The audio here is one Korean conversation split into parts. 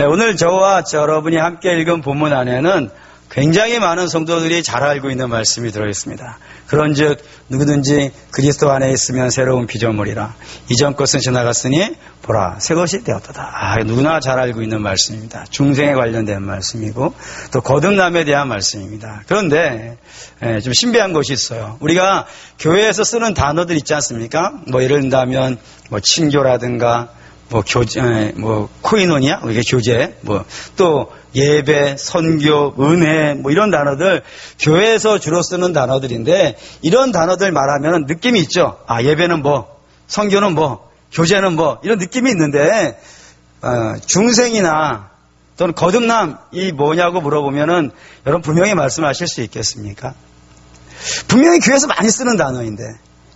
오늘 저와 여러분이 함께 읽은 본문 안에는 굉장히 많은 성도들이 잘 알고 있는 말씀이 들어있습니다. 그런즉 누구든지 그리스도 안에 있으면 새로운 피조물이라. 이전 것은 지나갔으니 보라 새 것이 되었도다. 누구나 잘 알고 있는 말씀입니다. 중생에 관련된 말씀이고 또 거듭남에 대한 말씀입니다. 그런데 좀 신비한 것이 있어요. 우리가 교회에서 쓰는 단어들 있지 않습니까? 예를 든다면 친교라든가 코이노니아, 이게 교제, 또 예배, 선교, 은혜, 이런 단어들, 교회에서 주로 쓰는 단어들인데, 이런 단어들 말하면 느낌이 있죠. 예배는 선교는 교제는 이런 느낌이 있는데, 중생이나 또는 거듭남이 뭐냐고 물어보면은, 여러분 분명히 말씀하실 수 있겠습니까? 분명히 교회에서 많이 쓰는 단어인데,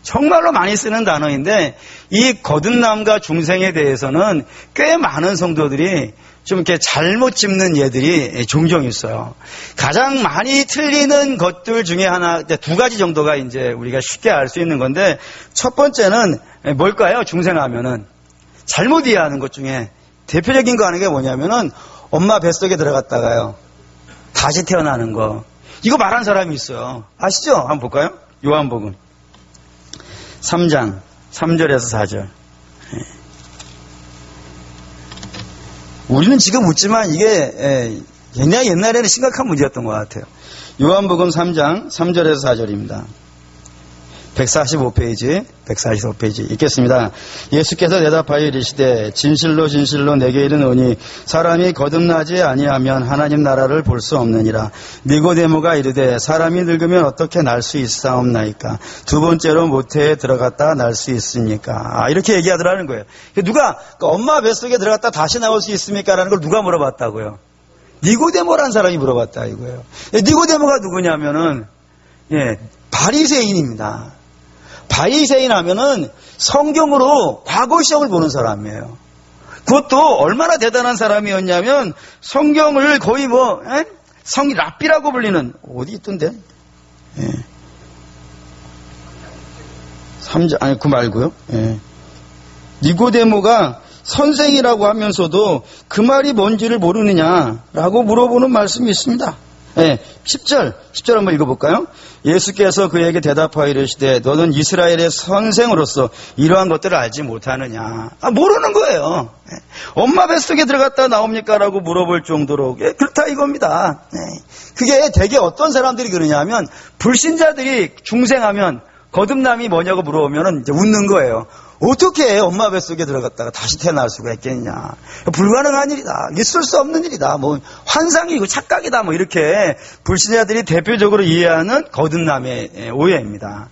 정말로 많이 쓰는 단어인데 이 거듭남과 중생에 대해서는 꽤 많은 성도들이 좀 이렇게 잘못 짚는 예들이 종종 있어요. 가장 많이 틀리는 것들 중에 하나, 두 가지 정도가 이제 우리가 쉽게 알 수 있는 건데 첫 번째는 뭘까요? 중생하면은 잘못 이해하는 것 중에 대표적인 거 하는 게 뭐냐면은 엄마 뱃속에 들어갔다가요 다시 태어나는 거. 이거 말하는 사람이 있어요. 아시죠? 한번 볼까요? 요한복음 3장 3절에서 4절. 우리는 지금 웃지만 이게 굉장히 옛날에는 심각한 문제였던 것 같아요. 요한복음 3장 3절에서 4절입니다. 145페이지 읽겠습니다. 예수께서 대답하여 이르시되 진실로 진실로 내게 이르노니 사람이 거듭나지 아니하면 하나님 나라를 볼 수 없느니라. 니고데모가 이르되 사람이 늙으면 어떻게 날 수 있사옵나이까? 두 번째로 모태에 들어갔다 날 수 있습니까? 이렇게 얘기하더라는 거예요. 누가 엄마 뱃속에 들어갔다 다시 나올 수 있습니까? 라는 걸 누가 물어봤다고요? 니고데모라는 사람이 물어봤다 이거예요. 니고데모가 누구냐면은 바리새인입니다. 바리새인 하면은 성경으로 과거 시험을 보는 사람이에요. 그것도 얼마나 대단한 사람이었냐면 성경을 거의 성이 랍비라고 불리는 어디 있던데? 3장 그 말고요. 니고데모가 선생이라고 하면서도 그 말이 뭔지를 모르느냐라고 물어보는 말씀이 있습니다. 10절 한번 읽어볼까요? 예수께서 그에게 대답하여 이르시되 너는 이스라엘의 선생으로서 이러한 것들을 알지 못하느냐. 모르는 거예요. 엄마 뱃속에 들어갔다 나옵니까? 라고 물어볼 정도로 그렇다 이겁니다. 그게 되게 어떤 사람들이 그러냐면 불신자들이 중생하면 거듭남이 뭐냐고 물어보면 이제 웃는 거예요. 어떻게 엄마 뱃속에 들어갔다가 다시 태어날 수가 있겠냐. 불가능한 일이다. 있을 수 없는 일이다. 환상이고 착각이다. 이렇게 불신자들이 대표적으로 이해하는 거듭남의 오해입니다.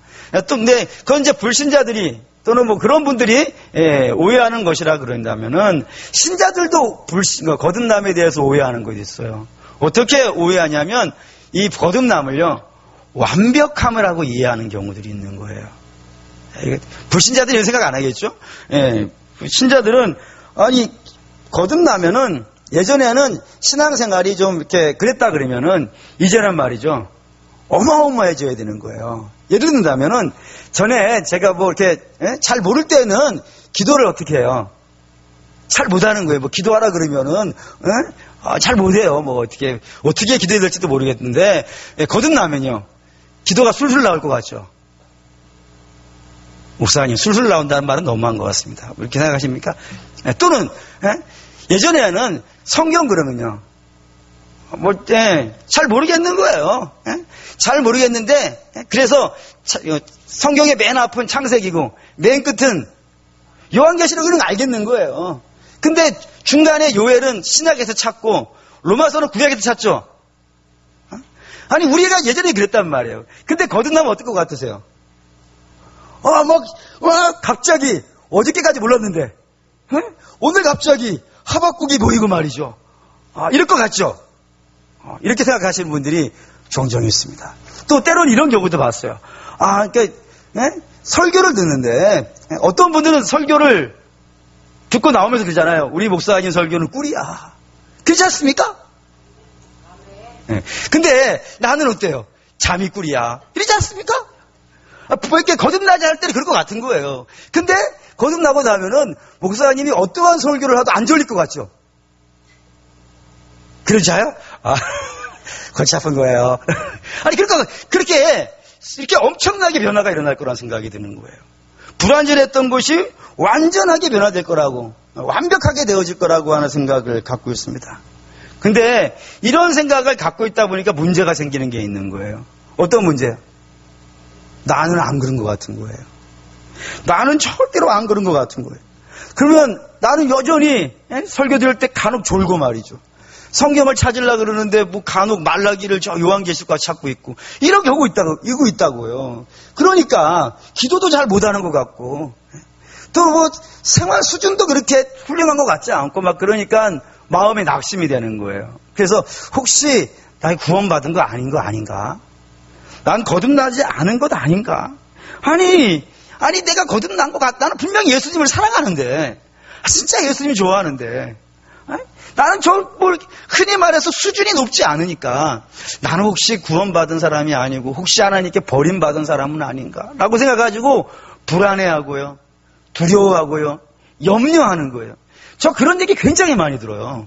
근데 그건 이제 불신자들이 또는 그런 분들이 오해하는 것이라 그런다면은 신자들도 거듭남에 대해서 오해하는 것이 있어요. 어떻게 오해하냐면 이 거듭남을요 완벽함을 하고 이해하는 경우들이 있는 거예요. 불신자들이 이런 생각 안 하겠죠? 신자들은 거듭나면은 예전에는 신앙생활이 좀 이렇게 그랬다 그러면은 이제는 말이죠 어마어마해져야 되는 거예요. 예를 든다면은 전에 제가 이렇게 잘 모를 때는 기도를 어떻게 해요? 잘 못하는 거예요. 기도하라 그러면은 잘 못해요. 어떻게 기도해야 될지도 모르겠는데 거듭나면요 기도가 술술 나올 것 같죠? 목사님, 술술 나온다는 말은 너무한 것 같습니다. 이렇게 생각하십니까? 또는, 예전에는 성경 그러면요. 잘 모르겠는 거예요. 잘 모르겠는데, 그래서 성경의 맨 앞은 창세기고, 맨 끝은 요한계시록은 알겠는 거예요. 근데 중간에 요엘은 신약에서 찾고, 로마서는 구약에서 찾죠? 우리가 예전에 그랬단 말이에요. 근데 거듭나면 어떨 것 같으세요? 갑자기, 어저께까지 몰랐는데, 오늘 갑자기 하박국이 보이고 말이죠. 이럴 것 같죠? 이렇게 생각하시는 분들이 종종 있습니다. 또 때로는 이런 경우도 봤어요. 설교를 듣는데, 어떤 분들은 설교를 듣고 나오면서 그러잖아요. 우리 목사님 설교는 꿀이야. 그렇지 않습니까? 근데 나는 어때요? 잠이 꿀이야. 이러지 않습니까? 이렇게 거듭나지 할 때는 그럴 것 같은 거예요. 근데 거듭나고 나면은 목사님이 어떠한 설교를 하도 안 졸릴 것 같죠? 그러자요? 골치 아픈 거예요. 아니, 그러니까 그렇게 이렇게 엄청나게 변화가 일어날 거라는 생각이 드는 거예요. 불완전했던 것이 완전하게 변화될 거라고, 완벽하게 되어질 거라고 하는 생각을 갖고 있습니다. 근데 이런 생각을 갖고 있다 보니까 문제가 생기는 게 있는 거예요. 어떤 문제요? 나는 안 그런 것 같은 거예요. 나는 절대로 안 그런 것 같은 거예요. 그러면 나는 여전히 설교 들을 때 간혹 졸고 말이죠. 성경을 찾으려고 그러는데 뭐 간혹 말라기를 저 요한계시록과 찾고 있고 이런 경우 있다고요. 그러니까 기도도 잘 못하는 것 같고 또 뭐 생활 수준도 그렇게 훌륭한 것 같지 않고 막 그러니까 마음에 낙심이 되는 거예요. 그래서 혹시 나 구원받은 거 아닌 거 아닌가? 난 거듭나지 않은 것 아닌가? 아니 내가 거듭난 것 같다. 나는 분명히 예수님을 사랑하는데 진짜 예수님 좋아하는데 나는 흔히 말해서 수준이 높지 않으니까 나는 혹시 구원받은 사람이 아니고 혹시 하나님께 버림받은 사람은 아닌가 라고 생각해가지고 불안해하고요, 두려워하고요, 염려하는 거예요. 저 그런 얘기 굉장히 많이 들어요.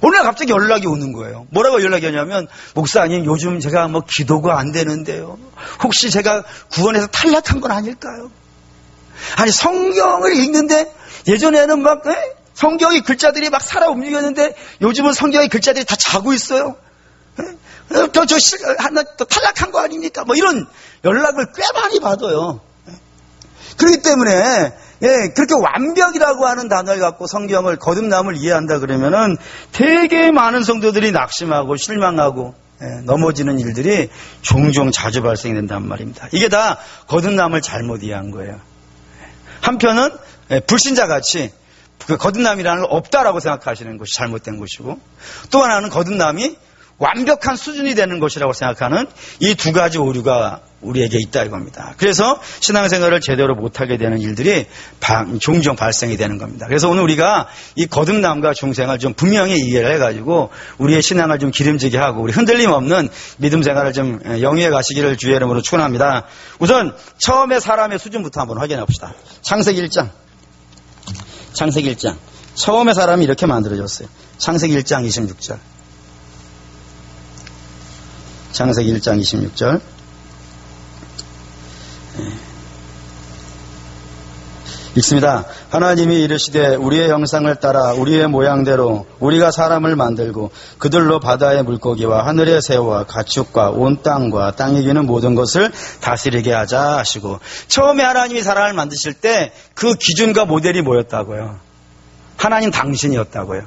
오늘 갑자기 연락이 오는 거예요. 뭐라고 연락이 오냐면, 목사님 요즘 제가 뭐 기도가 안 되는데요, 혹시 제가 구원에서 탈락한 건 아닐까요? 아니 성경을 읽는데 예전에는 막 성경의 글자들이 막 살아 움직였는데 요즘은 성경의 글자들이 다 자고 있어요. 하나 또 탈락한 거 아닙니까? 뭐 이런 연락을 꽤 많이 받아요. 그렇기 때문에 그렇게 완벽이라고 하는 단어를 갖고 성경을 거듭남을 이해한다 그러면은 되게 많은 성도들이 낙심하고 실망하고 넘어지는 일들이 종종 자주 발생된단 말입니다. 이게 다 거듭남을 잘못 이해한 거예요. 한편은 불신자같이 그 거듭남이라는 걸 없다라고 생각하시는 것이 잘못된 것이고, 또 하나는 거듭남이 완벽한 수준이 되는 것이라고 생각하는 이 두 가지 오류가 우리에게 있다 이겁니다. 그래서 신앙생활을 제대로 못하게 되는 일들이 종종 발생이 되는 겁니다. 그래서 오늘 우리가 이 거듭남과 중생을 좀 분명히 이해를 해가지고 우리의 신앙을 좀 기름지게 하고 우리 흔들림 없는 믿음 생활을 좀 영위해 가시기를 주의 이름으로 축원합니다. 우선 처음에 사람의 수준부터 한번 확인해 봅시다. 창세기 1장. 처음에 사람이 이렇게 만들어졌어요. 창세기 1장 26절. 창세기 1장 26절. 읽습니다. 하나님이 이르시되 우리의 형상을 따라 우리의 모양대로 우리가 사람을 만들고 그들로 바다의 물고기와 하늘의 새와 가축과 온 땅과 땅에 기는 모든 것을 다스리게 하자 하시고, 처음에 하나님이 사람을 만드실 때 그 기준과 모델이 뭐였다고요? 하나님 당신이었다고요.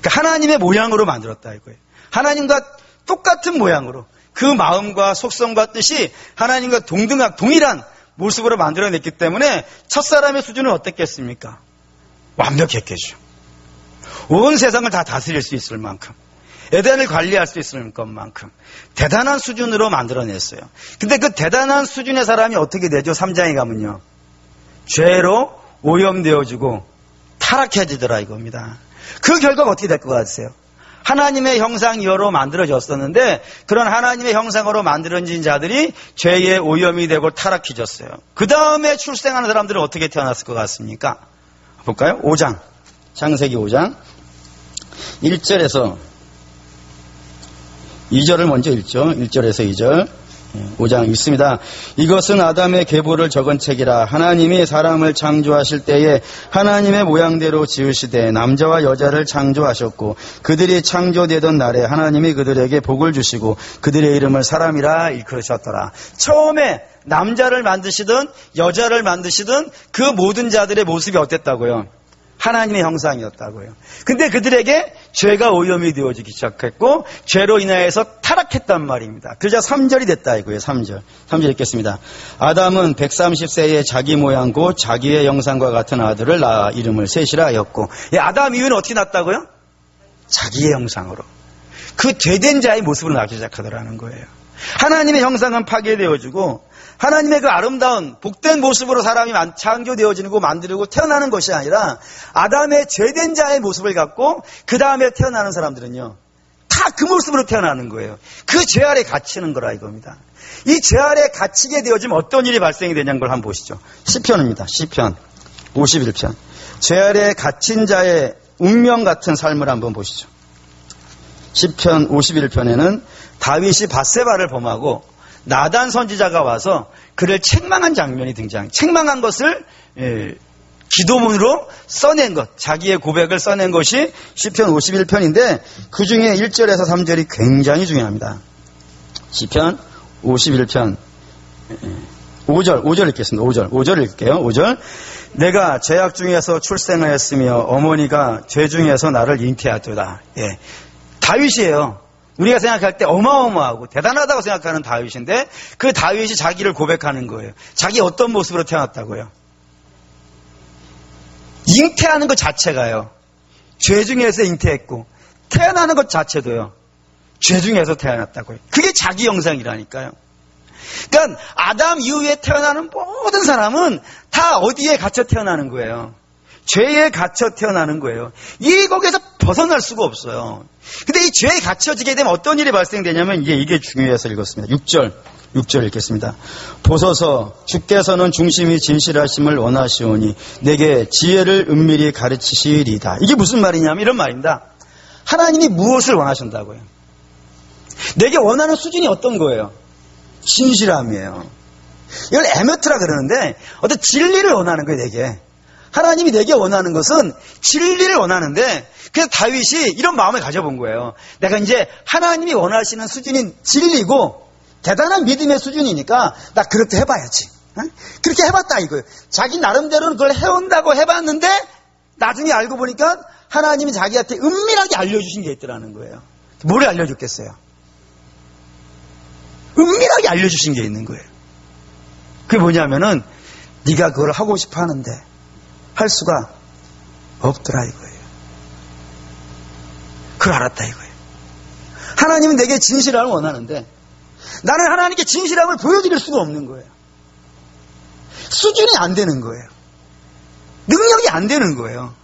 그러니까 하나님의 모양으로 만들었다 이거예요. 하나님과 똑같은 모양으로 그 마음과 속성과 뜻이 하나님과 동일한 모습으로 만들어냈기 때문에 첫사람의 수준은 어땠겠습니까? 완벽했겠죠. 온 세상을 다 다스릴 수 있을 만큼, 에덴을 관리할 수 있을 것만큼 대단한 수준으로 만들어냈어요. 근데 그 대단한 수준의 사람이 어떻게 되죠? 3장에 가면요, 죄로 오염되어지고 타락해지더라 이겁니다. 그 결과가 어떻게 될 것 같으세요? 하나님의 형상이어로 만들어졌었는데 그런 하나님의 형상으로 만들어진 자들이 죄의 오염이 되고 타락해졌어요. 그 다음에 출생하는 사람들은 어떻게 태어났을 것 같습니까? 볼까요? 5장, 창세기 5장 1절에서 2절을 먼저 읽죠. 1절에서 2절. 5장 읽습니다. 이것은 아담의 계보를 적은 책이라. 하나님이 사람을 창조하실 때에 하나님의 모양대로 지으시되 남자와 여자를 창조하셨고, 그들이 창조되던 날에 하나님이 그들에게 복을 주시고 그들의 이름을 사람이라 일컬으셨더라. 처음에 남자를 만드시든 여자를 만드시든 그 모든 자들의 모습이 어땠다고요? 하나님의 형상이었다고요. 근데 그들에게 죄가 오염이 되어지기 시작했고 죄로 인하여서 타락했단 말입니다. 그러자 3절이 됐다 이거예요. 3절 읽겠습니다. 아담은 130세에 자기 모양 곧 자기의 형상과 같은 아들을 낳아 이름을 셋이라 하였고, 아담 이후에는 어떻게 낳았다고요? 자기의 형상으로, 그 죄된 자의 모습으로 낳기 시작하더라는 거예요. 하나님의 형상은 파괴되어지고 하나님의 그 아름다운 복된 모습으로 사람이 창조되어지고 만들고 태어나는 것이 아니라 아담의 죄된 자의 모습을 갖고 그 다음에 태어나는 사람들은요, 다 그 모습으로 태어나는 거예요. 그 죄 아래 갇히는 거라 이겁니다. 이 죄 아래 갇히게 되어지면 어떤 일이 발생이 되냐는 걸 한번 보시죠. 시편입니다. 시편 51편. 죄 아래 갇힌 자의 운명 같은 삶을 한번 보시죠. 시편 51편에는 다윗이 밧세바를 범하고 나단 선지자가 와서 그를 책망한 장면이 책망한 것을 기도문으로 써낸 것, 자기의 고백을 써낸 것이 시편 51편인데 그 중에 1절에서 3절이 굉장히 중요합니다. 시편 51편 5절 읽겠습니다. 5절 읽을게요. 5절. 내가 죄악 중에서 출생하였으며 어머니가 죄 중에서 나를 잉태하도다. 예. 다윗이에요. 우리가 생각할 때 어마어마하고 대단하다고 생각하는 다윗인데 그 다윗이 자기를 고백하는 거예요. 자기 어떤 모습으로 태어났다고요? 잉태하는 것 자체가요. 죄 중에서 잉태했고 태어나는 것 자체도요. 죄 중에서 태어났다고요. 그게 자기 영상이라니까요. 그러니까 아담 이후에 태어나는 모든 사람은 다 어디에 갇혀 태어나는 거예요. 죄에 갇혀 태어나는 거예요. 거기에서 벗어날 수가 없어요. 근데 이 죄에 갇혀지게 되면 어떤 일이 발생되냐면 이게 중요해서 읽었습니다. 6절 읽겠습니다. 보소서 주께서는 중심이 진실하심을 원하시오니 내게 지혜를 은밀히 가르치시리이다. 이게 무슨 말이냐면 이런 말입니다. 하나님이 무엇을 원하신다고요? 내게 원하는 수준이 어떤 거예요? 진실함이에요. 이걸 에메트라 그러는데 어떤 진리를 원하는 거예요. 내게. 하나님이 내게 원하는 것은 진리를 원하는데 그래서 다윗이 이런 마음을 가져본 거예요. 내가 이제 하나님이 원하시는 수준인 진리고 대단한 믿음의 수준이니까 나 그렇게 해봐야지. 그렇게 해봤다 이거예요. 자기 나름대로는 그걸 해온다고 해봤는데 나중에 알고 보니까 하나님이 자기한테 은밀하게 알려주신 게 있더라는 거예요. 뭐를 알려줬겠어요? 은밀하게 알려주신 게 있는 거예요. 그게 뭐냐면은 네가 그걸 하고 싶어 하는데 할 수가 없더라 이거예요. 그걸 알았다 이거예요. 하나님은 내게 진실함을 원하는데 나는 하나님께 진실함을 보여드릴 수가 없는 거예요. 수준이 안 되는 거예요. 능력이 안 되는 거예요.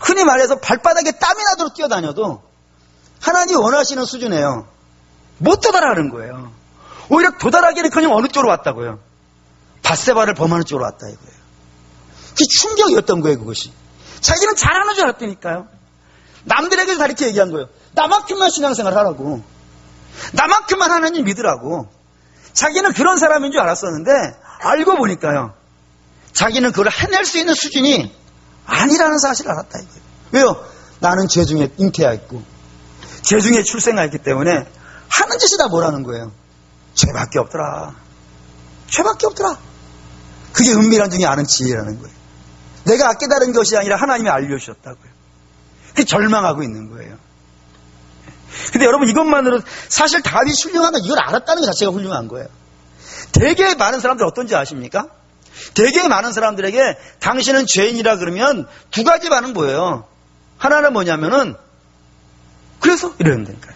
흔히 말해서 발바닥에 땀이 나도록 뛰어다녀도 하나님이 원하시는 수준이에요. 못 도달하는 거예요. 오히려 도달하기는커녕 어느 쪽으로 왔다고요? 밧세바를 범하는 쪽으로 왔다 이거예요. 그게 충격이었던 거예요. 그것이. 자기는 잘하는 줄 알았다니까요. 남들에게도 다 이렇게 얘기한 거예요. 나만큼만 신앙생활 하라고. 나만큼만 하나님 믿으라고. 자기는 그런 사람인 줄 알았었는데 알고 보니까요. 자기는 그걸 해낼 수 있는 수준이 아니라는 사실을 알았다 이거예요. 왜요? 나는 죄 중에 잉태하였고 죄 중에 출생하였기 때문에 하는 짓이 다 뭐라는 거예요? 죄밖에 없더라. 죄밖에 없더라. 그게 은밀한 중에 아는 지혜라는 거예요. 내가 깨달은 것이 아니라 하나님이 알려주셨다고요. 그게 절망하고 있는 거예요. 근데 여러분 이것만으로 사실 다윗이 훌륭한 건 이걸 알았다는 것 자체가 훌륭한 거예요. 되게 많은 사람들 어떤지 아십니까? 되게 많은 사람들에게 당신은 죄인이라 그러면 두 가지 반응 보여요. 하나는 뭐냐면은 그래서 이러는다니까요.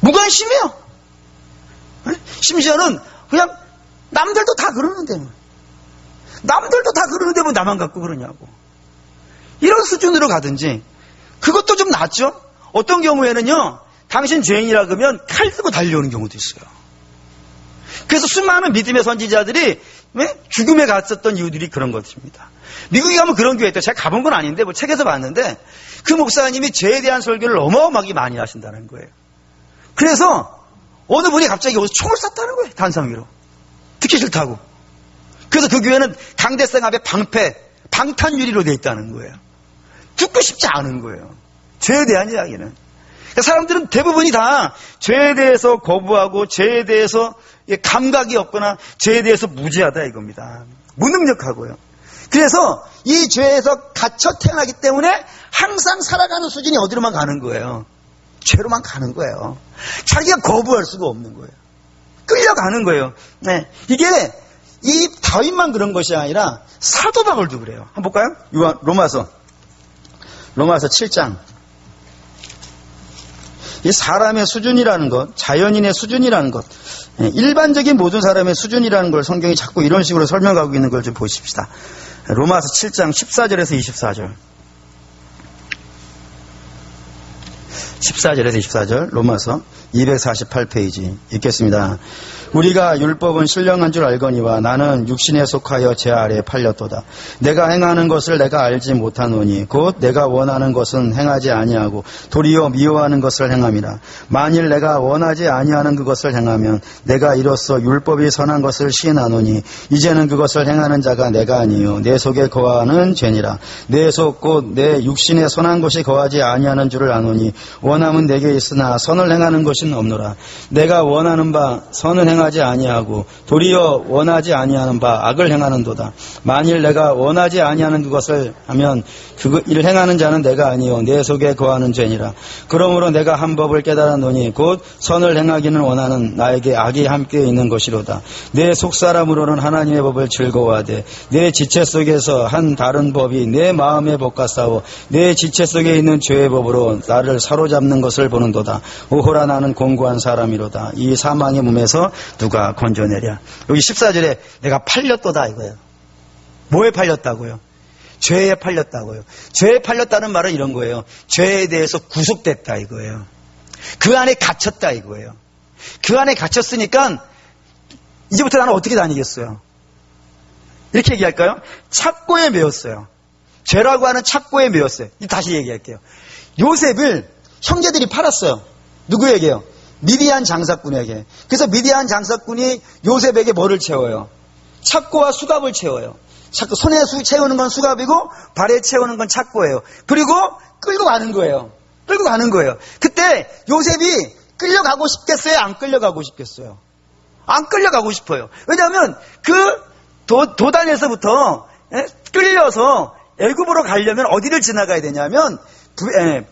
무관심해요. 심지어는 그냥 남들도 다 그러는데 뭐. 남들도 다 그러는데 뭐 나만 갖고 그러냐고. 이런 수준으로 가든지 그것도 좀 낫죠. 어떤 경우에는요. 당신 죄인이라 그러면 칼 들고 달려오는 경우도 있어요. 그래서 수많은 믿음의 선지자들이 죽음에 갔었던 이유들이 그런 것입니다. 미국에 가면 그런 교회 있대요. 제가 가본 건 아닌데 뭐 책에서 봤는데 그 목사님이 죄에 대한 설교를 어마어마하게 많이 하신다는 거예요. 그래서 어느 분이 갑자기 여기서 총을 쐈다는 거예요. 단상 위로. 듣기 싫다고. 그래서 그 교회는 강대상 앞에 방탄 유리로 되어 있다는 거예요. 듣고 싶지 않은 거예요. 죄에 대한 이야기는. 그러니까 사람들은 대부분이 다 죄에 대해서 거부하고 죄에 대해서 감각이 없거나 죄에 대해서 무지하다 이겁니다. 무능력하고요. 그래서 이 죄에서 갇혀 태어나기 때문에 항상 살아가는 수준이 어디로만 가는 거예요. 죄로만 가는 거예요. 자기가 거부할 수가 없는 거예요. 끌려가는 거예요. 네. 이게 이 다윗만 그런 것이 아니라 사도 바울도 그래요. 한번 볼까요? 로마서 7장. 이 사람의 수준이라는 것, 자연인의 수준이라는 것, 일반적인 모든 사람의 수준이라는 걸 성경이 자꾸 이런 식으로 설명하고 있는 걸 좀 보십시다. 로마서 7장 14절에서 24절. 14절에서 24절 로마서 248페이지 읽겠습니다. 우리가 율법은 신령한 줄 알거니와 나는 육신에 속하여 제 아래에 팔렸도다. 내가 행하는 것을 내가 알지 못하노니 곧 내가 원하는 것은 행하지 아니하고 도리어 미워하는 것을 행함이라. 만일 내가 원하지 아니하는 그것을 행하면 내가 이로써 율법이 선한 것을 시인하노니 이제는 그것을 행하는 자가 내가 아니요 내 속에 거하는 죄니라. 내 속 곧 내 육신에 선한 것이 거하지 아니하는 줄을 아노니 원함은 내게 있으나 선을 행하는 것은 없노라. 내가 원하는 바 선을 행하지 아니하고 도리어 원하지 아니하는 바 악을 행하는도다. 만일 내가 원하지 아니하는 그것을 하면 그 일을 행하는 자는 내가 아니요 내 속에 거하는 죄니라. 그러므로 내가 한 법을 깨달았노니 곧 선을 행하기는 원하는 나에게 악이 함께 있는 것이로다. 내 속사람으로는 하나님의 법을 즐거워하되 내 지체 속에서 한 다른 법이 내 마음의 법과 싸워 내 지체 속에 있는 죄의 법으로 나를 사로잡는 것을 보는도다. 오호라 나는 공고한 사람이로다. 이 사망의 몸에서 누가 건져내랴. 여기 14절에 내가 팔렸도다 이거예요. 뭐에 팔렸다고요? 죄에 팔렸다고요. 죄에 팔렸다는 말은 이런 거예요. 죄에 대해서 구속됐다 이거예요. 그 안에 갇혔다 이거예요. 그 안에 갇혔으니까 이제부터 나는 어떻게 다니겠어요? 이렇게 얘기할까요? 착고에 매였어요. 죄라고 하는 착고에 매였어요. 다시 얘기할게요. 요셉을 형제들이 팔았어요. 누구에게요? 미디안 장사꾼에게. 그래서 미디안 장사꾼이 요셉에게 뭐를 채워요? 착고와 수갑을 채워요. 손에 채우는 건 수갑이고 발에 채우는 건 착고예요. 그리고 끌고 가는 거예요. 끌고 가는 거예요. 그때 요셉이 끌려가고 싶겠어요? 안 끌려가고 싶겠어요? 안 끌려가고 싶어요. 왜냐하면 그 도단에서부터 끌려서 애굽으로 가려면 어디를 지나가야 되냐면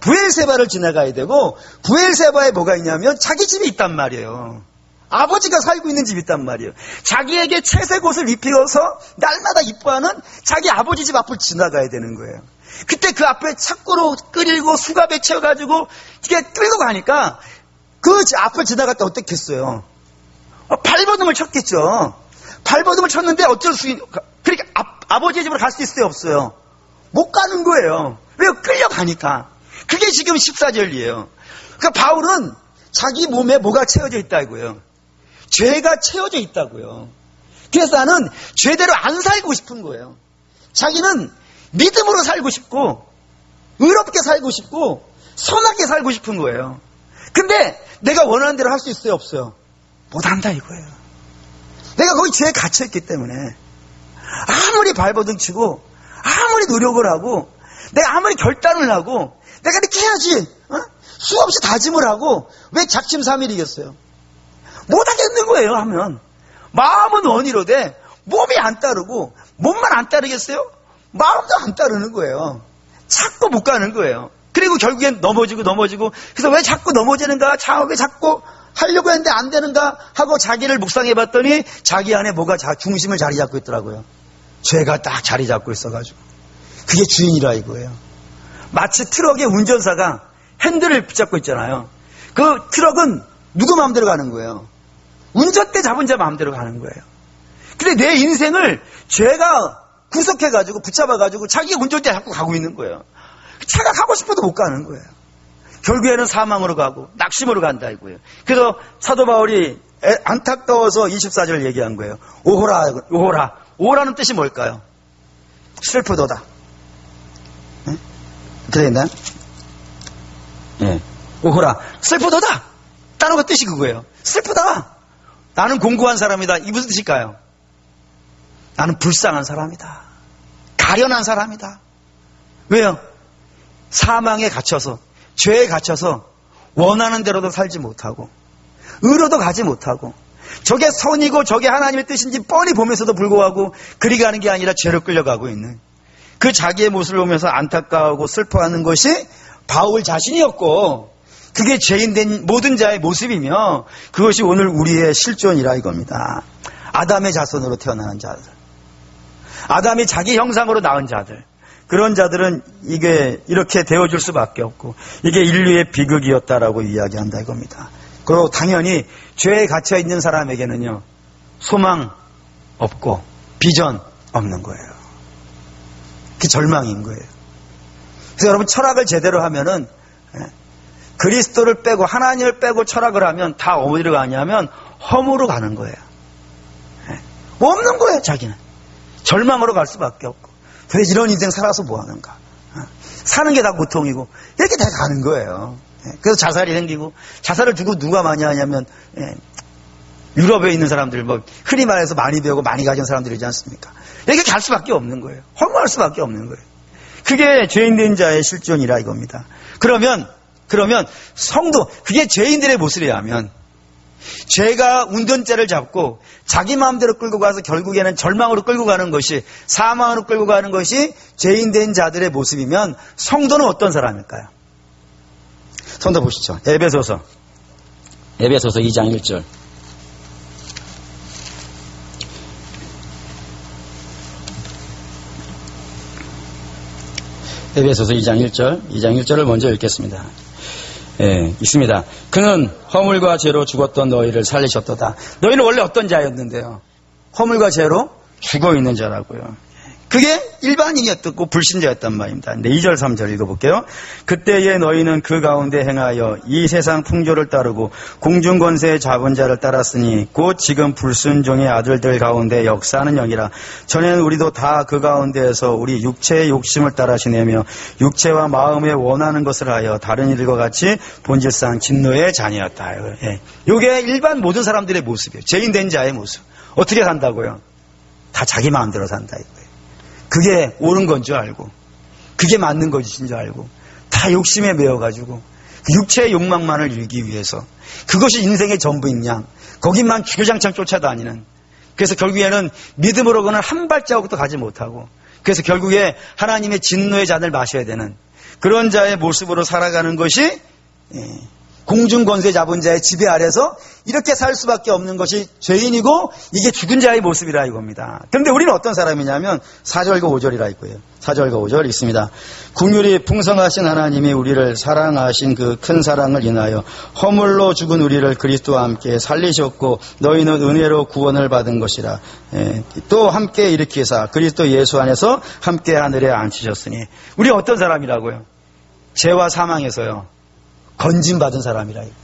부엘세바를 지나가야 되고, 부엘세바에 뭐가 있냐면 자기 집이 있단 말이에요. 아버지가 살고 있는 집이 있단 말이에요. 자기에게 채색 옷을 입혀서 날마다 이뻐하는 자기 아버지 집 앞을 지나가야 되는 거예요. 그때 그 앞에 착고로 끌고 수갑에 채워가지고 이게 끌고 가니까 그 앞을 지나갈 때 어떻겠어요? 발버둥을 쳤겠죠. 발버둥을 쳤는데 어쩔 수 그러니까 아버지 집으로 갈 수 있어요, 없어요? 못 가는 거예요. 왜요? 끌려가니까. 그게 지금 14절이에요. 그러니까 바울은 자기 몸에 뭐가 채워져 있다 이거예요. 죄가 채워져 있다고요. 그래서 나는 죄대로 안 살고 싶은 거예요. 자기는 믿음으로 살고 싶고 의롭게 살고 싶고 선하게 살고 싶은 거예요. 근데 내가 원하는 대로 할 수 있어요, 없어요? 못한다 이거예요. 내가 거기 죄에 갇혀있기 때문에 아무리 발버둥 치고 아무리 노력을 하고 내가 아무리 결단을 하고 내가 이렇게 해야지 수없이 다짐을 하고 왜 작심삼일이겠어요? 못하겠는 거예요. 하면 마음은 원이로되 몸이 안 따르고 몸만 안 따르겠어요? 마음도 안 따르는 거예요. 자꾸 못 가는 거예요. 그리고 결국엔 넘어지고 그래서 왜 자꾸 넘어지는가, 왜 자꾸 하려고 했는데 안 되는가 하고 자기를 묵상해 봤더니 자기 안에 뭐가 중심을 자리 잡고 있더라고요. 죄가 딱 자리 잡고 있어가지고 그게 주인이라 이거예요. 마치 트럭의 운전사가 핸들을 붙잡고 있잖아요. 그 트럭은 누구 마음대로 가는 거예요? 운전대 잡은 자 마음대로 가는 거예요. 근데 내 인생을 죄가 구속해가지고 붙잡아가지고 자기 운전대 잡고 가고 있는 거예요. 차가 가고 싶어도 못 가는 거예요. 결국에는 사망으로 가고 낙심으로 간다 이거예요. 그래서 사도 바울이 안타까워서 24절 얘기한 거예요. 오호라. 오호라는 뜻이 뭘까요? 슬프도다. 네? 그래 있나요? 네. 오호라. 슬프도다. 다른 거 뜻이 그거예요. 슬프다. 나는 공고한 사람이다. 이 무슨 뜻일까요? 나는 불쌍한 사람이다. 가련한 사람이다. 왜요? 사망에 갇혀서, 죄에 갇혀서 원하는 대로도 살지 못하고 의로도 가지 못하고 저게 선이고 저게 하나님의 뜻인지 뻔히 보면서도 불구하고 그리 가는 게 아니라 죄로 끌려가고 있는 그 자기의 모습을 보면서 안타까워하고 슬퍼하는 것이 바울 자신이었고, 그게 죄인된 모든 자의 모습이며 그것이 오늘 우리의 실존이라 이겁니다. 아담의 자손으로 태어나는 자들, 아담이 자기 형상으로 낳은 자들, 그런 자들은 이게 이렇게 되어줄 수밖에 없고 이게 인류의 비극이었다라고 이야기한다 이겁니다. 그리고 당연히 죄에 갇혀있는 사람에게는요, 소망 없고 비전 없는 거예요. 그게 절망인 거예요. 그래서 여러분 철학을 제대로 하면은 그리스도를 빼고 하나님을 빼고 철학을 하면 다 어디로 가냐면 허무로 가는 거예요. 없는 거예요, 자기는. 절망으로 갈 수밖에 없고. 도대체 이런 인생 살아서 뭐 하는가. 사는 게 다 고통이고 이렇게 다 가는 거예요. 그래서 자살이 생기고, 자살을 두고 누가 많이 하냐면 유럽에 있는 사람들, 뭐 흔히 말해서 많이 배우고 많이 가진 사람들이지 않습니까? 이렇게 갈 수밖에 없는 거예요. 허무할 수밖에 없는 거예요. 그게 죄인된 자의 실존이라 이겁니다. 그러면 성도, 그게 죄인들의 모습이라면, 죄가 운전대를 잡고 자기 마음대로 끌고 가서 결국에는 절망으로 끌고 가는 것이, 사망으로 끌고 가는 것이 죄인된 자들의 모습이면 성도는 어떤 사람일까요? 성도 보시죠. 에베소서 2장 1절. 에베소서 2장 1절을 먼저 읽겠습니다. 있습니다. 그는 허물과 죄로 죽었던 너희를 살리셨도다. 너희는 원래 어떤 자였는데요? 허물과 죄로 죽어 있는 자라고요. 그게 일반인이었고 불신자였단 말입니다. 2절 3절 읽어볼게요. 그때에 너희는 그 가운데 행하여 이 세상 풍조를 따르고 공중권세의 잡은 자를 따랐으니 곧 지금 불순종의 아들들 가운데 역사하는 영이라. 전에는 우리도 다 그 가운데에서 우리 육체의 욕심을 따라 지내며 육체와 마음에 원하는 것을 하여 다른 이들과 같이 본질상 진노의 자녀였다. 이게 일반 모든 사람들의 모습이에요. 죄인된 자의 모습. 어떻게 산다고요? 다 자기 마음대로 산다 이거예요. 그게 옳은 건 줄 알고, 그게 맞는 것인 줄 알고, 다 욕심에 매여가지고 육체의 욕망만을 이루기 위해서, 그것이 인생의 전부인 양 거기만 주구장창 쫓아다니는, 그래서 결국에는 믿음으로는 한 발자국도 가지 못하고, 그래서 결국에 하나님의 진노의 잔을 마셔야 되는 그런 자의 모습으로 살아가는 것이 공중권세 잡은 자의 지배 아래서 이렇게 살 수밖에 없는 것이 죄인이고, 이게 죽은 자의 모습이라 이겁니다. 그런데 우리는 어떤 사람이냐면 4절과 5절이라 있고요. 4절과 5절 있습니다. 긍휼이 풍성하신 하나님이 우리를 사랑하신 그 큰 사랑을 인하여 허물로 죽은 우리를 그리스도와 함께 살리셨고 너희는 은혜로 구원을 받은 것이라. 또 함께 일으키사 그리스도 예수 안에서 함께 하늘에 앉히셨으니. 우리 어떤 사람이라고요? 죄와 사망에서요 건진받은 사람이라 이거예요.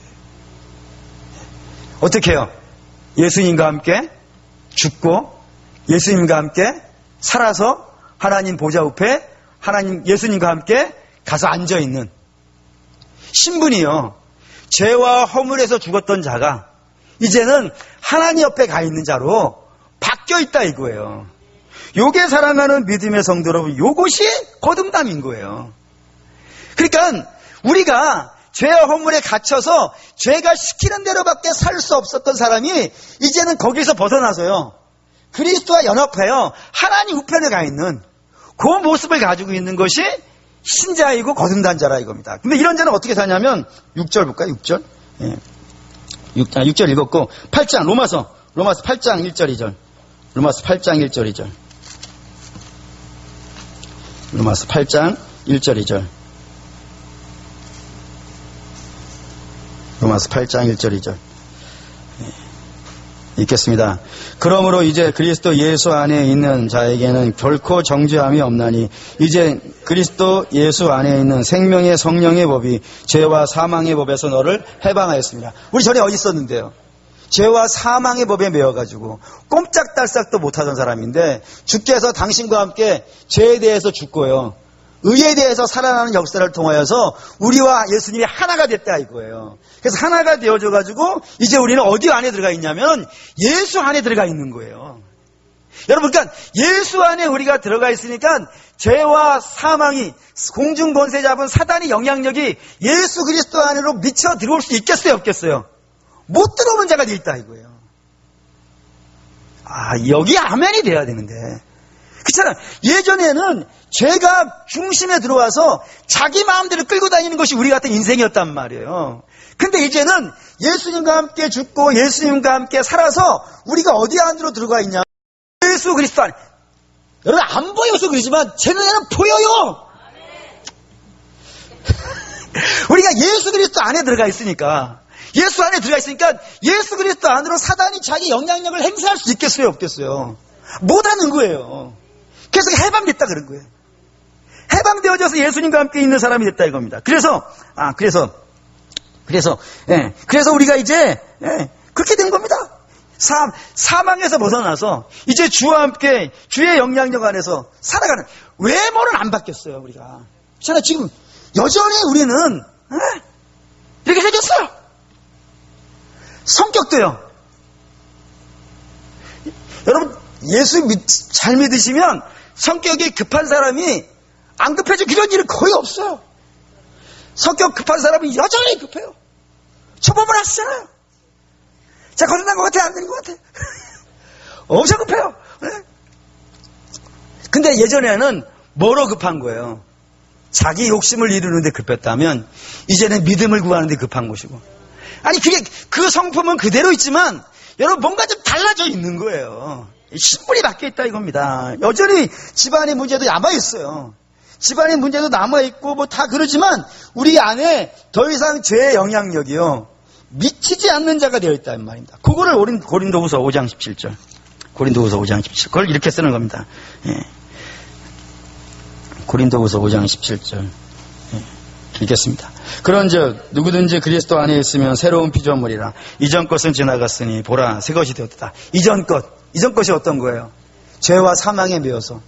어떻게 해요? 예수님과 함께 죽고 예수님과 함께 살아서 하나님 보좌 옆에 예수님과 함께 가서 앉아있는 신분이요. 죄와 허물에서 죽었던 자가 이제는 하나님 옆에 가 있는 자로 바뀌어 있다 이거예요. 요게 사랑하는 믿음의 성도 여러분, 요것이 거듭남인 거예요. 그러니까 우리가 죄와 허물에 갇혀서 죄가 시키는 대로밖에 살 수 없었던 사람이 이제는 거기서 벗어나서요 그리스도와 연합하여 하나님 우편에 가 있는 그 모습을 가지고 있는 것이 신자이고 거듭난 자라 이겁니다. 근데 이런 자는 어떻게 사냐면 6절 볼까요? 6절 6절 읽었고 8장 로마서 8장 1절 2절 로마서 8장 1절 2절 로마서 8장 1절 2절 로마서 8장 1절 2절 읽겠습니다. 그러므로 이제 그리스도 예수 안에 있는 자에게는 결코 정죄함이 없나니 이제 그리스도 예수 안에 있는 생명의 성령의 법이 죄와 사망의 법에서 너를 해방하였습니다. 우리 전에 어디 있었는데요? 죄와 사망의 법에 매여가지고 꼼짝달싹도 못하던 사람인데 주께서 당신과 함께 죄에 대해서 죽고요 의에 대해서 살아나는 역사를 통하여서 우리와 예수님이 하나가 됐다 이거예요. 그래서 하나가 되어져 가지고 이제 우리는 어디 안에 들어가 있냐면 예수 안에 들어가 있는 거예요. 여러분, 그러니까 예수 안에 우리가 들어가 있으니까 죄와 사망이 공중 권세 잡은 사단의 영향력이 예수 그리스도 안으로 미쳐 들어올 수 있겠어요, 없겠어요? 못 들어오는 자가 돼 있다 이거예요. 여기 아멘이 돼야 되는데. 그렇잖아. 예전에는 죄가 중심에 들어와서 자기 마음대로 끌고 다니는 것이 우리 같은 인생이었단 말이에요. 근데 이제는 예수님과 함께 죽고 예수님과 함께 살아서 우리가 어디 안으로 들어가 있냐? 예수 그리스도 안에. 여러분 안 보여서 그러지만 제 눈에는 보여요. 우리가 예수 그리스도 안에 들어가 있으니까 예수 안에 들어가 있으니까 예수 그리스도 안으로 사단이 자기 영향력을 행사할 수 있겠어요, 없겠어요? 못하는 거예요. 그래서 해방됐다 그런 거예요. 해방되어져서 예수님과 함께 있는 사람이 됐다 이겁니다. 그래서 그래서 우리가 이제 그렇게 된 겁니다. 사망에서 벗어나서 이제 주와 함께 주의 영향력 안에서 살아가는, 외모는 안 바뀌었어요. 우리가 그렇잖아요. 지금 여전히 우리는 이렇게 생겼어요. 성격도요. 여러분, 예수 잘 믿으시면 성격이 급한 사람이 안 급해지고 이런 일은 거의 없어요. 성격 급한 사람은 여전히 급해요. 초범을 하시잖아요. 자, 거듭난 것 같아? 안 되는 것 같아? 엄청 급해요. 근데 예전에는 뭐로 급한 거예요? 자기 욕심을 이루는데 급했다면 이제는 믿음을 구하는데 급한 것이고. 아니, 그 성품은 그대로 있지만 여러분 뭔가 좀 달라져 있는 거예요. 신분이 바뀌어 있다 이겁니다. 여전히 집안의 문제도 남아있어요. 집안의 문제도 남아있고 뭐 다 그러지만 우리 안에 더 이상 죄의 영향력이요 미치지 않는 자가 되어 있다는 말입니다. 그거를 고린도후서 5장 17절. 고린도후서 5장 17절. 그걸 이렇게 쓰는 겁니다. 고린도후서 5장 17절. 읽겠습니다. 그런즉 누구든지 그리스도 안에 있으면 새로운 피조물이라. 이전 것은 지나갔으니 보라 새 것이 되었다. 이전 것이 어떤 거예요? 죄와 사망에 매여서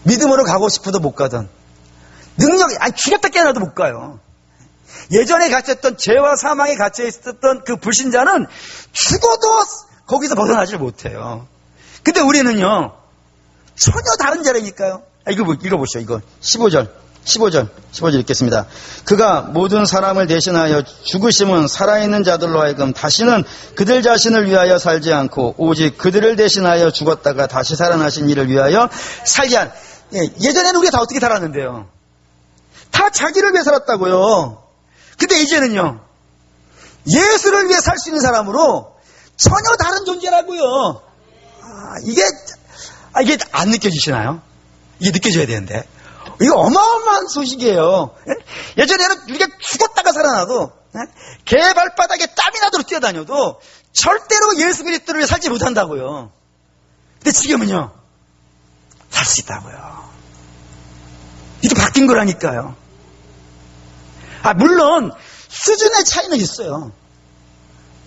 믿음으로 가고 싶어도 못 가던, 죽였다 깨어나도 못 가요. 예전에 갇혔던, 죄와 사망에 갇혀 있었던 그 불신자는 죽어도 거기서 벗어나질 못해요. 근데 우리는요 전혀 다른 자라니까요. 읽어보시죠. 이거 15절 읽겠습니다. 그가 모든 사람을 대신하여 죽으심은 살아있는 자들로 하여금 다시는 그들 자신을 위하여 살지 않고 오직 그들을 대신하여 죽었다가 다시 살아나신 이를 위하여 살지 않. 예전에는 우리가 다 어떻게 살았는데요? 다 자기를 위해 살았다고요. 근데 이제는요 예수를 위해 살 수 있는 사람으로 전혀 다른 존재라고요. 이게 안 느껴지시나요? 이게 느껴져야 되는데. 이거 어마어마한 소식이에요. 예전에는 우리가 죽었다가 살아나도 개 발바닥에 땀이 나도록 뛰어다녀도 절대로 예수 그리스도를 위해 살지 못한다고요. 근데 지금은요 살 수 있다고요. 이게 바뀐 거라니까요. 물론 수준의 차이는 있어요.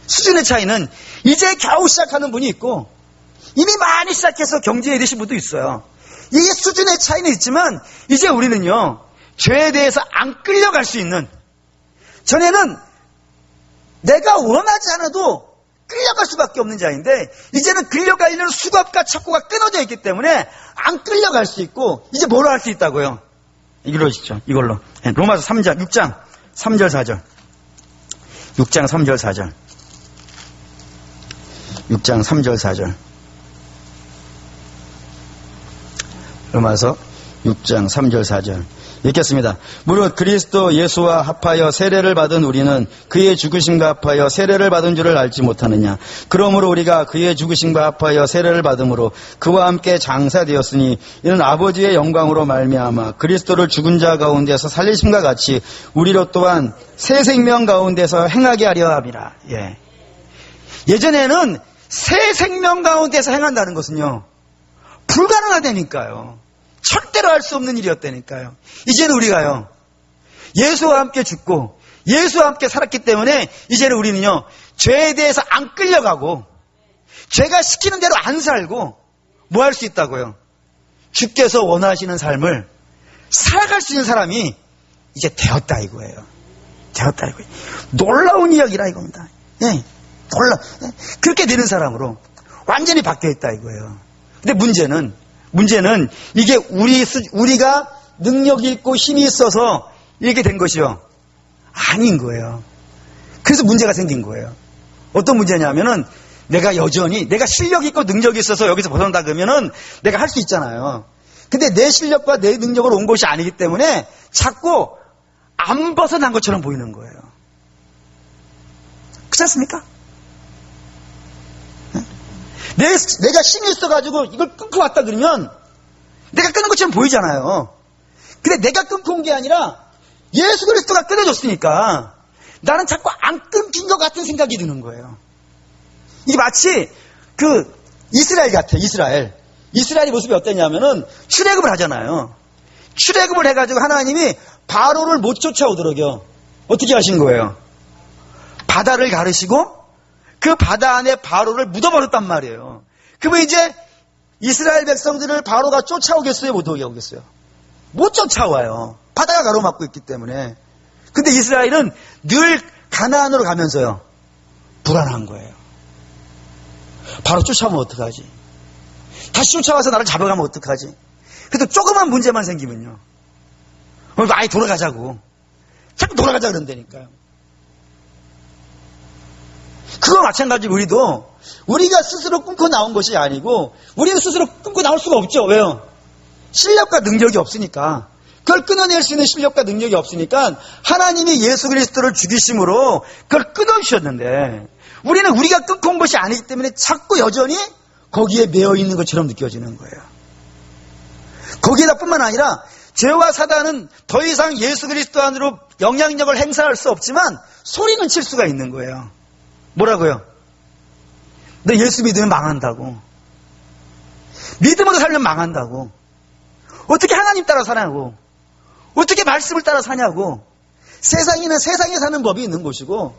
수준의 차이는 이제 겨우 시작하는 분이 있고 이미 많이 시작해서 경제에 되신 분도 있어요. 이 수준의 차이는 있지만 이제 우리는요 죄에 대해서 안 끌려갈 수 있는, 전에는 내가 원하지 않아도 끌려갈 수밖에 없는 자인데 이제는 끌려가려는 수갑과 척구가 끊어져 있기 때문에 안 끌려갈 수 있고 이제 뭐로 할 수 있다고요? 이러시죠. 이걸로 로마서 6장 3절 4절 6장 3절 4절 6장 3절 4절 로마서 6장 3절 4절 읽겠습니다. 무릇 그리스도 예수와 합하여 세례를 받은 우리는 그의 죽으심과 합하여 세례를 받은 줄을 알지 못하느냐. 그러므로 우리가 그의 죽으심과 합하여 세례를 받음으로 그와 함께 장사되었으니 이는 아버지의 영광으로 말미암아 그리스도를 죽은 자 가운데서 살리심과 같이 우리로 또한 새 생명 가운데서 행하게 하려 함이라. 예전에는 새 생명 가운데서 행한다는 것은요 불가능하다니까요. 절대로 할 수 없는 일이었다니까요. 이제는 우리가요 예수와 함께 죽고 예수와 함께 살았기 때문에 이제는 우리는요 죄에 대해서 안 끌려가고 죄가 시키는 대로 안 살고 뭐 할 수 있다고요? 주께서 원하시는 삶을 살아갈 수 있는 사람이 이제 되었다 이거예요. 되었다 이거예요. 놀라운 이야기라 이겁니다. 그렇게 되는 사람으로 완전히 바뀌어 있다 이거예요. 근데 문제는 이게 우리가 능력이 있고 힘이 있어서 이렇게 된 것이요 아닌 거예요. 그래서 문제가 생긴 거예요. 어떤 문제냐면은 내가 실력이 있고 능력이 있어서 여기서 벗어난다 그러면은 내가 할 수 있잖아요. 근데 내 실력과 내 능력으로 온 것이 아니기 때문에 자꾸 안 벗어난 것처럼 보이는 거예요. 그렇지 않습니까? 내가 힘이 있어가지고 이걸 끊고 왔다 그러면 내가 끊은 것처럼 보이잖아요. 근데 내가 끊고 온 게 아니라 예수 그리스도가 끊어줬으니까 나는 자꾸 안 끊긴 것 같은 생각이 드는 거예요. 이게 마치 이스라엘 같아요. 이스라엘의 모습이 어땠냐면은 출애굽을 하잖아요. 출애굽을 해가지고 하나님이 바로를 못 쫓아오도록요 어떻게 하신 거예요? 바다를 가르시고 그 바다 안에 바로를 묻어버렸단 말이에요. 그러면 이제 이스라엘 백성들을 바로가 쫓아오겠어요? 못 오겠어요? 못 쫓아와요. 바다가 가로막고 있기 때문에. 근데 이스라엘은 늘 가나안으로 가면서요, 불안한 거예요. 바로 쫓아오면 어떡하지? 다시 쫓아와서 나를 잡아가면 어떡하지? 그래도 조그만 문제만 생기면요, 아예 돌아가자고. 자꾸 돌아가자 그런다니까요. 그거 마찬가지로 우리가 스스로 끊고 나온 것이 아니고, 우리는 스스로 끊고 나올 수가 없죠. 왜요? 실력과 능력이 없으니까. 그걸 끊어낼 수 있는 실력과 능력이 없으니까 하나님이 예수 그리스도를 죽이심으로 그걸 끊어주셨는데, 우리는 우리가 끊고 온 것이 아니기 때문에 자꾸 여전히 거기에 매여 있는 것처럼 느껴지는 거예요. 거기에다 뿐만 아니라 죄와 사단은 더 이상 예수 그리스도 안으로 영향력을 행사할 수 없지만 소리는 칠 수가 있는 거예요. 뭐라고요? 너 예수 믿으면 망한다고. 믿음으로 살면 망한다고. 어떻게 하나님 따라 사냐고. 어떻게 말씀을 따라 사냐고. 세상에는 세상에 사는 법이 있는 것이고,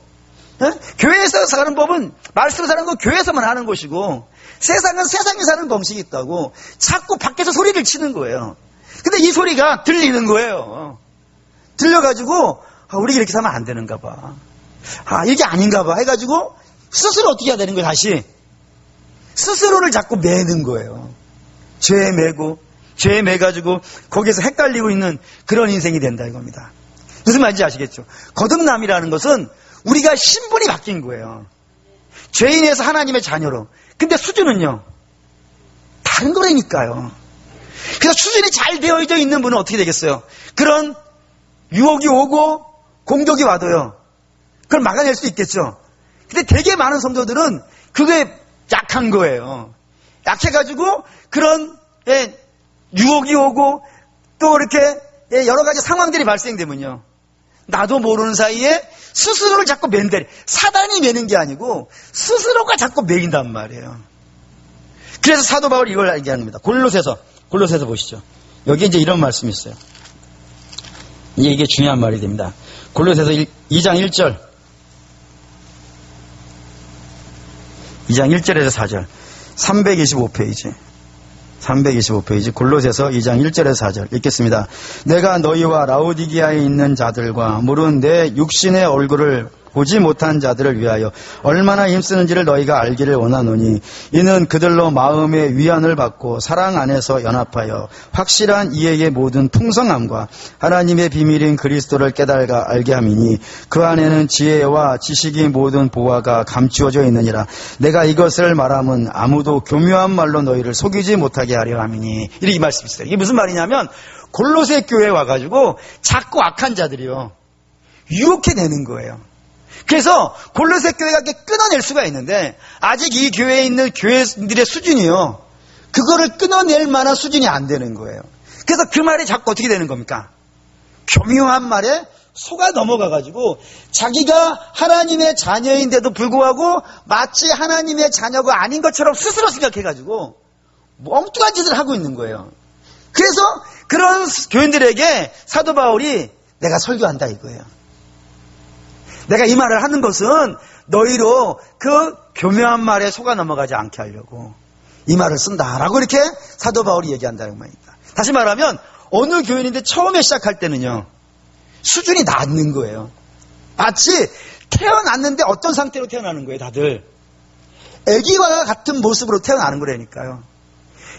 교회에서 사는 법은 말씀을 사는 건 교회에서만 하는 것이고, 세상은 세상에 사는 방식이 있다고 자꾸 밖에서 소리를 치는 거예요. 근데 이 소리가 들리는 거예요. 들려가지고 우리 이렇게 사면 안 되는가 봐. 이게 아닌가 봐 해가지고 스스로 어떻게 해야 되는 거예요? 다시 스스로를 자꾸 매는 거예요. 죄에 매고 죄에 매가지고 거기에서 헷갈리고 있는 그런 인생이 된다 이겁니다. 무슨 말인지 아시겠죠? 거듭남이라는 것은 우리가 신분이 바뀐 거예요. 죄인에서 하나님의 자녀로. 근데 수준은요, 다른 거라니까요. 그래서 수준이 잘 되어져 있는 분은 어떻게 되겠어요? 그런 유혹이 오고 공격이 와도요, 그걸 막아낼 수 있겠죠. 근데 되게 많은 성도들은 그게 약한 거예요. 약해가지고 그런 유혹이 오고 또 이렇게 여러 가지 상황들이 발생되면요, 나도 모르는 사이에 스스로를 자꾸 맨대. 사단이 매는 게 아니고 스스로가 자꾸 매인단 말이에요. 그래서 사도 바울이 이걸 얘기하는 겁니다. 골로새서 보시죠. 여기 이제 이런 말씀이 있어요. 이게 중요한 말이 됩니다. 골로새서 2장 1절. 2장 1절에서 4절. 325페이지 골로새서 2장 1절에서 4절 읽겠습니다. 내가 너희와 라오디게아에 있는 자들과 물은 내 육신의 얼굴을 보지 못한 자들을 위하여 얼마나 힘쓰는지를 너희가 알기를 원하노니, 이는 그들로 마음의 위안을 받고 사랑 안에서 연합하여 확실한 이해의 모든 풍성함과 하나님의 비밀인 그리스도를 깨달아 알게 함이니, 그 안에는 지혜와 지식이 모든 보화가 감추어져 있느니라. 내가 이것을 말함은 아무도 교묘한 말로 너희를 속이지 못하게 하려 함이니. 이렇게 말씀했어요. 이게 무슨 말이냐면, 골로새 교회에 와가지고 자꾸 악한 자들이요, 유혹해내는 거예요. 그래서 골로새 교회가 끊어낼 수가 있는데, 아직 이 교회에 있는 교회들의 수준이요, 그거를 끊어낼 만한 수준이 안 되는 거예요. 그래서 그 말이 자꾸 어떻게 되는 겁니까? 교묘한 말에 속아 넘어가가지고 자기가 하나님의 자녀인데도 불구하고 마치 하나님의 자녀가 아닌 것처럼 스스로 생각해가지고 엉뚱한 짓을 하고 있는 거예요. 그래서 그런 교인들에게 사도 바울이 내가 설교한다 이거예요. 내가 이 말을 하는 것은 너희로 그 교묘한 말에 속아 넘어가지 않게 하려고 이 말을 쓴다라고 이렇게 사도 바울이 얘기한다는 말입니다. 다시 말하면 어느 교인인데 처음에 시작할 때는요, 수준이 낮는 거예요. 마치 태어났는데 어떤 상태로 태어나는 거예요. 다들 아기와 같은 모습으로 태어나는 거라니까요.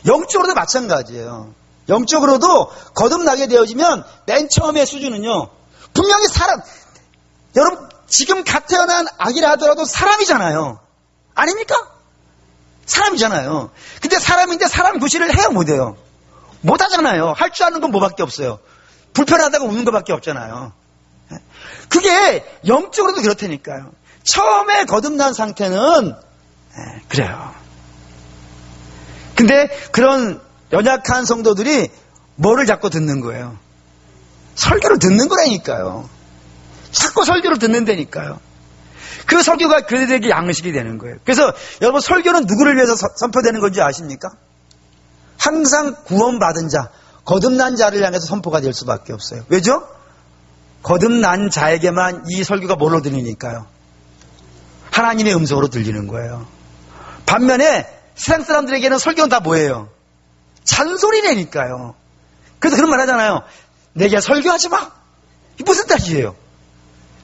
영적으로도 마찬가지예요. 영적으로도 거듭나게 되어지면 맨 처음의 수준은요, 분명히 여러분 지금 갓 태어난 아기라 하더라도 사람이잖아요. 아닙니까? 사람이잖아요. 근데 사람인데 사람 구실을 해요, 못해요? 못하잖아요. 할 줄 아는 건 뭐밖에 없어요. 불편하다고 우는 것밖에 없잖아요. 그게 영적으로도 그렇다니까요. 처음에 거듭난 상태는 그래요. 근데 그런 연약한 성도들이 뭐를 자꾸 듣는 거예요? 설교를 듣는 거라니까요. 자꾸 설교를 듣는다니까요. 그 설교가 그들에게 양식이 되는 거예요. 그래서 여러분, 설교는 누구를 위해서 선포되는 건지 아십니까? 항상 구원받은 자, 거듭난 자를 향해서 선포가 될 수밖에 없어요. 왜죠? 거듭난 자에게만 이 설교가 뭘로 들리니까요? 하나님의 음성으로 들리는 거예요. 반면에 세상 사람들에게는 설교는 다 뭐예요? 잔소리라니까요. 그래서 그런 말 하잖아요. 내게 설교하지 마. 이게 무슨 뜻이에요?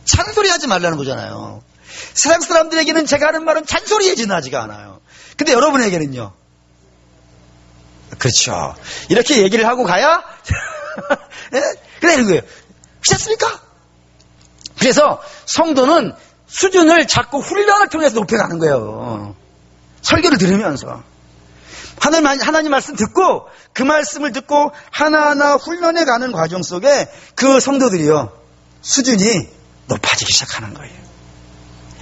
잔소리하지 말라는 거잖아요. 세상 사람들에게는 제가 하는 말은 잔소리에 지나지가 않아요. 근데 여러분에게는요. 그렇죠. 이렇게 얘기를 하고 가야 그러는 거예요. 그렇습니까? 그래서 성도는 수준을 자꾸 훈련을 통해서 높여가는 거예요. 설교를 들으면서 하나님 말씀 듣고 그 말씀을 듣고 하나하나 훈련해가는 과정 속에 그 성도들이요 수준이 높아지기 시작하는 거예요.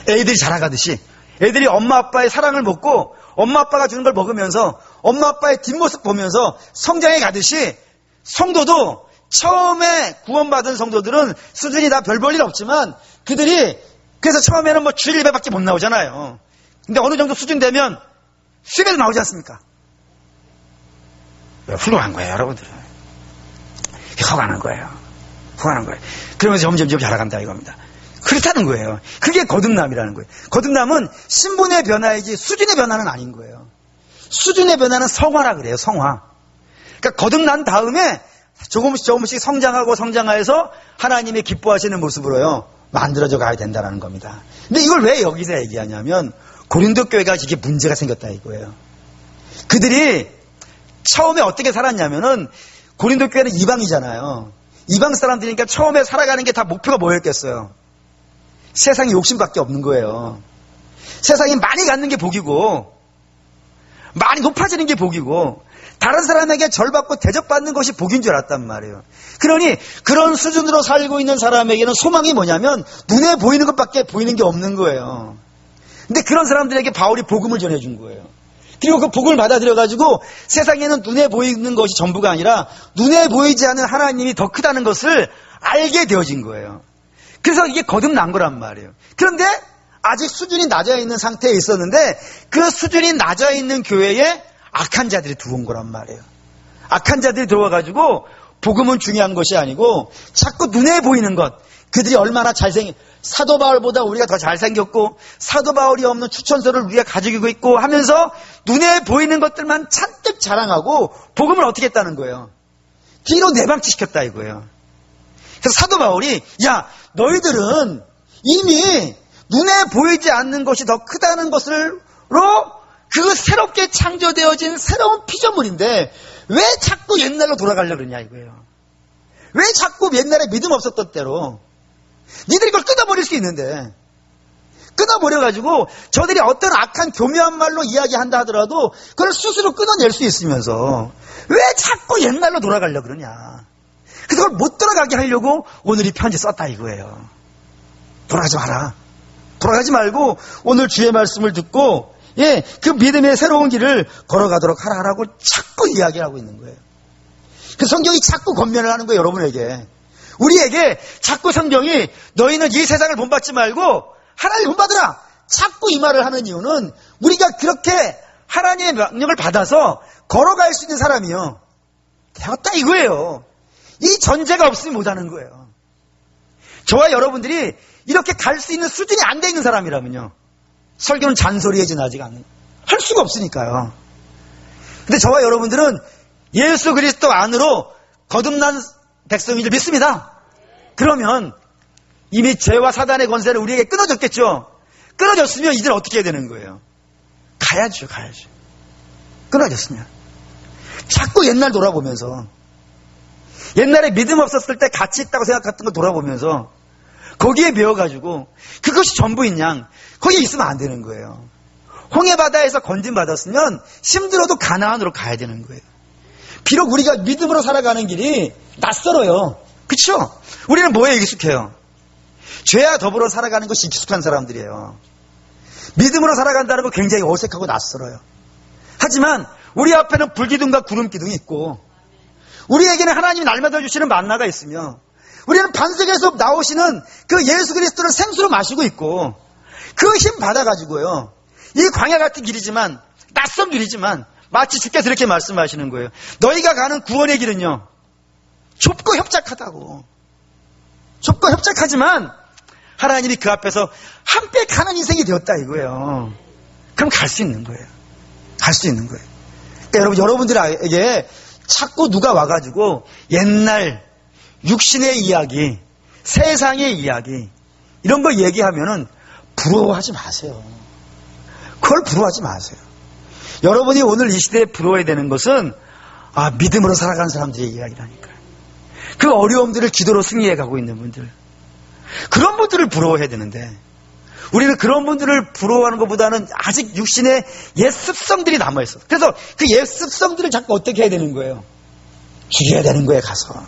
애들이 자라가듯이 애들이 엄마 아빠의 사랑을 먹고 엄마 아빠가 주는 걸 먹으면서 엄마 아빠의 뒷모습 보면서 성장해 가듯이 성도도 처음에 구원받은 성도들은 수준이 다 별 볼 일 없지만 그들이 그래서 처음에는 뭐 주일 예배밖에 못 나오잖아요. 근데 어느 정도 수준 되면 수배도 나오지 않습니까? 훌륭한 거예요, 여러분들은. 허가는 거예요. 허가는 거예요. 그러면서 점점 자라간다 이겁니다. 그렇다는 거예요. 그게 거듭남이라는 거예요. 거듭남은 신분의 변화이지 수준의 변화는 아닌 거예요. 수준의 변화는 성화라 그래요, 성화. 그러니까 거듭난 다음에 조금씩 성장하여서 하나님의 기뻐하시는 모습으로요, 만들어져 가야 된다는 겁니다. 근데 이걸 왜 여기서 얘기하냐면, 고린도 교회가 이게 문제가 생겼다 이거예요. 그들이 처음에 어떻게 살았냐면은, 고린도 교회는 이방이잖아요. 이방 사람들이니까 처음에 살아가는 게 다 목표가 뭐였겠어요? 세상에 욕심밖에 없는 거예요. 세상에 많이 갖는 게 복이고, 많이 높아지는 게 복이고, 다른 사람에게 절받고 대접받는 것이 복인 줄 알았단 말이에요. 그러니 그런 수준으로 살고 있는 사람에게는 소망이 뭐냐면 눈에 보이는 것밖에 보이는 게 없는 거예요. 근데 그런 사람들에게 바울이 복음을 전해준 거예요. 그리고 그 복음을 받아들여가지고 세상에는 눈에 보이는 것이 전부가 아니라 눈에 보이지 않는 하나님이 더 크다는 것을 알게 되어진 거예요. 그래서 이게 거듭난 거란 말이에요. 그런데 아직 수준이 낮아 있는 상태에 있었는데 그 수준이 낮아 있는 교회에 악한 자들이 들어온 거란 말이에요. 악한 자들이 들어와가지고 복음은 중요한 것이 아니고 자꾸 눈에 보이는 것, 그들이 얼마나 사도 바울보다 우리가 더 잘생겼고 사도 바울이 없는 추천서를 우리가 가지고 있고 하면서 눈에 보이는 것들만 잔뜩 자랑하고 복음을 어떻게 했다는 거예요? 뒤로 내방치시켰다 이거예요. 그래서 사도 바울이 야 너희들은 이미 눈에 보이지 않는 것이 더 크다는 것으로 그 새롭게 창조되어진 새로운 피조물인데 왜 자꾸 옛날로 돌아가려고 그러냐 이거예요. 왜 자꾸 옛날에 믿음 없었던 때로 니들이 그걸 끊어버릴 수 있는데 끊어버려가지고 저들이 어떤 악한 교묘한 말로 이야기한다 하더라도 그걸 스스로 끊어낼 수 있으면서 왜 자꾸 옛날로 돌아가려고 그러냐. 그래서 그걸 못 돌아가게 하려고 오늘 이 편지 썼다 이거예요. 돌아가지 마라. 돌아가지 말고 오늘 주의 말씀을 듣고 그 믿음의 새로운 길을 걸어가도록 하라고 자꾸 이야기하고 있는 거예요. 그 성경이 자꾸 권면을 하는 거예요, 여러분에게. 우리에게 자꾸 성경이 너희는 이 세상을 본받지 말고 하나님을 본받으라. 자꾸 이 말을 하는 이유는 우리가 그렇게 하나님의 명령을 받아서 걸어갈 수 있는 사람이요. 되었다 이거예요. 이 전제가 없으면 못하는 거예요. 저와 여러분들이 이렇게 갈 수 있는 수준이 안 돼 있는 사람이라면요. 설교는 잔소리에 지나지가 않는 할 수가 없으니까요. 근데 저와 여러분들은 예수 그리스도 안으로 거듭난 백성인 줄 믿습니다. 그러면 이미 죄와 사단의 권세를 우리에게 끊어졌겠죠. 끊어졌으면 이들 어떻게 해야 되는 거예요? 가야죠. 끊어졌으면 자꾸 옛날 돌아보면서 옛날에 믿음 없었을 때 가치 있다고 생각했던 걸 돌아보면서 거기에 배워가지고 그것이 전부인 양 거기에 있으면 안 되는 거예요. 홍해바다에서 건짐받았으면 힘들어도 가나안으로 가야 되는 거예요. 비록 우리가 믿음으로 살아가는 길이 낯설어요. 그렇죠? 우리는 뭐에 익숙해요? 죄와 더불어 살아가는 것이 익숙한 사람들이에요. 믿음으로 살아간다는 거 굉장히 어색하고 낯설어요. 하지만 우리 앞에는 불기둥과 구름기둥이 있고 우리에게는 하나님이 날마다 주시는 만나가 있으며 우리는 반석에서 나오시는 그 예수 그리스도를 생수로 마시고 있고 그 힘 받아가지고요. 이 광야 같은 길이지만 낯선 길이지만 마치 주께서 이렇게 말씀하시는 거예요. 너희가 가는 구원의 길은요. 좁고 협착하다고. 좁고 협착하지만 하나님이 그 앞에서 한 배 가는 인생이 되었다 이거예요. 그럼 갈 수 있는 거예요. 갈 수 있는 거예요. 그러니까 여러분들에게 자꾸 누가 와가지고 옛날 육신의 이야기, 세상의 이야기 이런 거 얘기하면은 부러워하지 마세요. 그걸 부러워하지 마세요. 여러분이 오늘 이 시대에 부러워야 되는 것은 믿음으로 살아가는 사람들의 이야기라니까요. 그 어려움들을 기도로 승리해 가고 있는 분들, 그런 분들을 부러워해야 되는데 우리는 그런 분들을 부러워하는 것보다는 아직 육신의 옛 습성들이 남아있어. 그래서 그 옛 습성들을 자꾸 어떻게 해야 되는 거예요? 죽여야 되는 거예요. 가서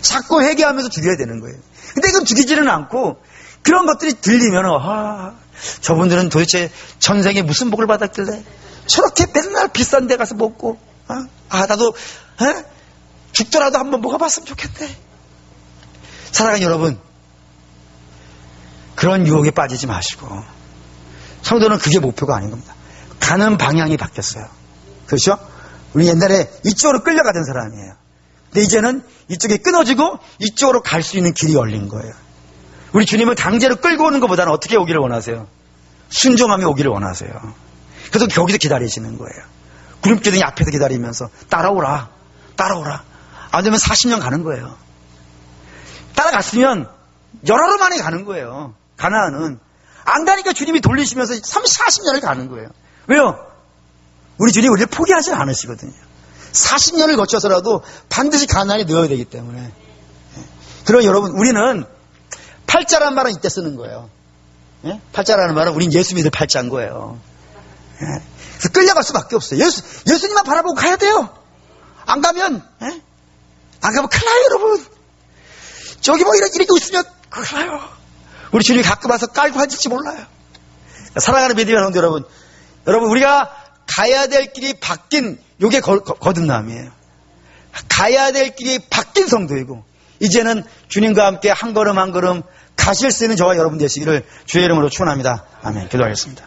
자꾸 회개하면서 죽여야 되는 거예요. 근데 이건 죽이지는 않고 그런 것들이 들리면 저분들은 도대체 전생에 무슨 복을 받았길래 저렇게 맨날 비싼 데 가서 먹고 나도 죽더라도 한번 먹어봤으면 좋겠네. 사랑하는 여러분, 그런 유혹에 빠지지 마시고, 성도는 그게 목표가 아닌 겁니다. 가는 방향이 바뀌었어요. 그렇죠? 우리 옛날에 이쪽으로 끌려가던 사람이에요. 근데 이제는 이쪽이 끊어지고 이쪽으로 갈 수 있는 길이 열린 거예요. 우리 주님을 강제로 끌고 오는 것보다는 어떻게 오기를 원하세요? 순종함이 오기를 원하세요. 그래서 거기서 기다리시는 거예요. 구름기둥이 앞에서 기다리면서 따라오라. 안 되면 40년 가는 거예요. 따라갔으면 열흘 만에 가는 거예요. 가나안은. 안 가니까 주님이 돌리시면서 40년을 가는 거예요. 왜요? 우리 주님이 우리를 포기하지 않으시거든요. 40년을 거쳐서라도 반드시 가나안에 넣어야 되기 때문에. 그럼 여러분, 우리는 팔자라는 말은 이때 쓰는 거예요. 팔자라는 말은 우린 예수 믿을 팔자인 거예요. 그래서 끌려갈 수밖에 없어요. 예수님만 바라보고 가야 돼요. 안 가면 큰일 나요, 여러분. 저기 이렇게 있으면 큰일 나요. 우리 주님이 가끔 와서 깔고 앉을지 몰라요. 사랑하는 믿음의 성도 여러분, 우리가 가야 될 길이 바뀐, 요게 거듭남이에요. 가야 될 길이 바뀐 성도이고, 이제는 주님과 함께 한 걸음 한 걸음 가실 수 있는 저와 여러분 되시기를 주의 이름으로 축원합니다. 아멘. 기도하겠습니다.